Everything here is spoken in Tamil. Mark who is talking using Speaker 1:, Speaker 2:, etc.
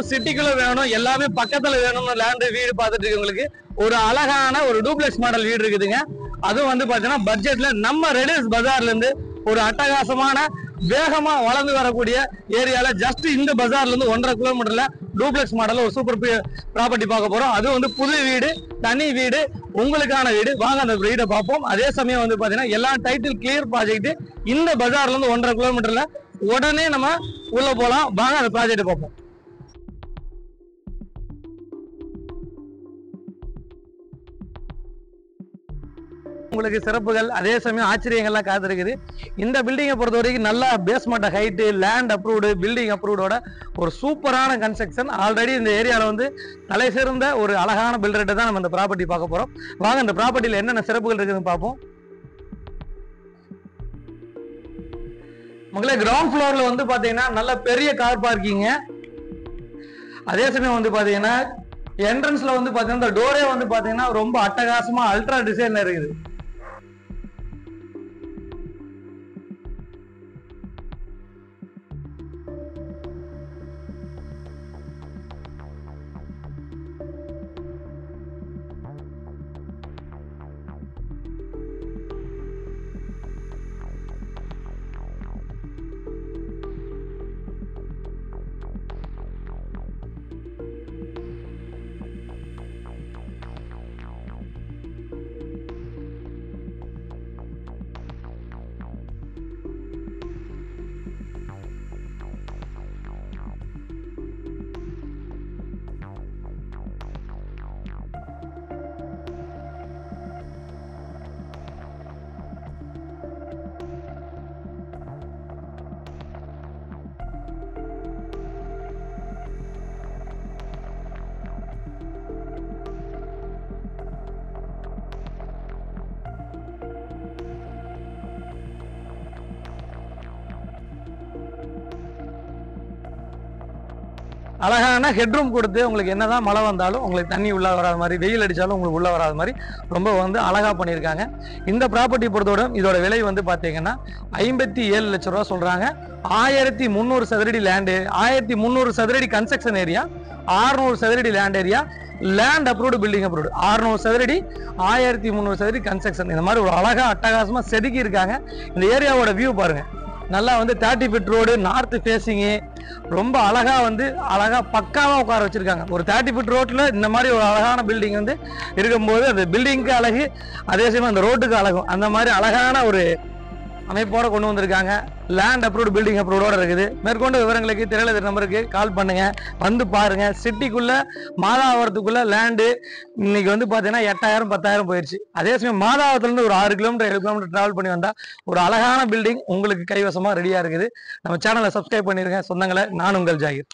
Speaker 1: சிட்டிக்குள்ள வேணும், எல்லாமே பக்கத்துல வேணும்னு லேண்ட் வீடு பார்த்துட்டு இருக்கவங்களுக்கு ஒரு அழகான ஒரு டூப்ளெக்ஸ் மாடல் வீடு இருக்குதுங்க. அதுவும் வந்து பாத்தீங்கன்னா பட்ஜெட்ல நம்ம ரெடிஸ் பஜார்ல இருந்து ஒரு அட்டகாசமான வேகமா வளர்ந்து வரக்கூடிய ஏரியால ஜஸ்ட் இந்த பஜார்ல இருந்து 1.5 கிலோமீட்டர்ல டூப்ளெக்ஸ் மாடல் ஒரு சூப்பர் ப்ராப்பர்ட்டி பார்க்க போறோம். அது வந்து புது வீடு, தனி வீடு, உங்களுக்கான வீடு. வாங்க அந்த வீடை பார்ப்போம். அதே சமயம் வந்து பாத்தீங்கன்னா எல்லா டைட்டில் கிளியர் ப்ராஜெக்ட் இந்த பஜார்ல இருந்து 1.5 கிலோமீட்டர்ல உடனே நம்ம உள்ள போலாம். வாங்க அந்த ப்ராஜெக்ட் பார்ப்போம். உங்களுக்கு சிறப்புகள் அதே சமயம் ஆச்சரியங்கள்லாம் காத்திருக்குது. இந்த பில்டிங்கை பொறுத்த வரைக்கும் நல்லா basement height, land approved, building அப்ரூவ்டோட ஒரு சூப்பரான கன்ஸ்ட்ரக்ஷன். ஆல்ரெடி இந்த ஏரியாவில் வந்து தலை சிறந்த ஒரு அழகான பில்டர்கிட்ட தான் நம்ம இந்த ப்ராப்பர்ட்டி பார்க்க போறோம். வாங்க இந்த ப்ராப்பர்ட்டியில் என்னென்ன சிறப்புகள் இருக்குதுன்னு பார்ப்போம். மக்களே, கிரவுண்ட் ஃப்ளோர்ல வந்து பாத்தீங்கன்னா நல்ல பெரிய கார் பார்க்கிங். அதே சமயம் வந்து பாத்தீங்கன்னா என்ட்ரன்ஸ்ல வந்து பாத்தீங்கன்னா இந்த டோரே வந்து பாத்தீங்கன்னா ரொம்ப அட்டகாசமா அல்ட்ரா டிசைன்ல இருக்குது. அழகான ஹெட்ரூம் கொடுத்து உங்களுக்கு என்னதான் மழை வந்தாலும் உங்களுக்கு தண்ணி உள்ள வராத மாதிரி, வெயில் அடித்தாலும் உங்களுக்கு உள்ள வராத மாதிரி ரொம்ப வந்து அழகாக பண்ணியிருக்காங்க. இந்த ப்ராப்பர்ட்டி பொறுத்தவரை இதோட விலை வந்து பார்த்தீங்கன்னா 57 லட்ச ரூபா சொல்கிறாங்க. 1300 சதுரடி லேண்டு, 1300 சதுரடி கன்ஸ்ட்ரக்ஷன் ஏரியா, 600 சதுரடி land area, land approved, building approved, 600 சதுரடி, 1300 சதுரடி கன்ஸ்ட்ரக்ஷன். இந்த மாதிரி ஒரு அழகா அட்டகாசமாக செதுக்கி இருக்காங்க. இந்த ஏரியாவோட வியூ பாருங்க. நல்லா வந்து 30 ஃபீட் ரோடு, நார்த் ஃபேஸிங்கு, ரொம்ப அழகா வந்து அழகா பக்காவா உட்கார வச்சிருக்காங்க. ஒரு 30 ஃபீட் ரோட்ல இந்த மாதிரி ஒரு அழகான பில்டிங் வந்து இருக்கும்போது அந்த பில்டிங்க்கு அழகு, அதே சமயம் அந்த ரோட்டுக்கு அழகும், அந்த மாதிரி அழகான ஒரு அமைப்போட கொண்டு வந்திருக்காங்க. லேண்ட் அப்ரூவ்டு, பில்டிங் அப்ரூவோட இருக்குது. மேற்கொண்டு விவரங்களுக்கு திரையில நம்பருக்கு கால் பண்ணுங்க, வந்து பாருங்க. சிட்டிக்குள்ள மாதாவரத்துக்குள்ள லேண்டு இன்னைக்கு வந்து பாத்தீங்கன்னா 8000 10,000 போயிடுச்சு. அதே சமயம் மாதாவரத்துல இருந்து ஒரு 6 கிலோமீட்டர் 7 கிலோமீட்டர் டிராவல் பண்ணி வந்தா ஒரு அழகான பில்டிங் உங்களுக்கு கைவசமா ரெடியா இருக்குது. நம்ம சேனலை சப்ஸ்கிரைப் பண்ணிருங்க சொந்தங்களை. நான் உங்கள் ஜாகிர்.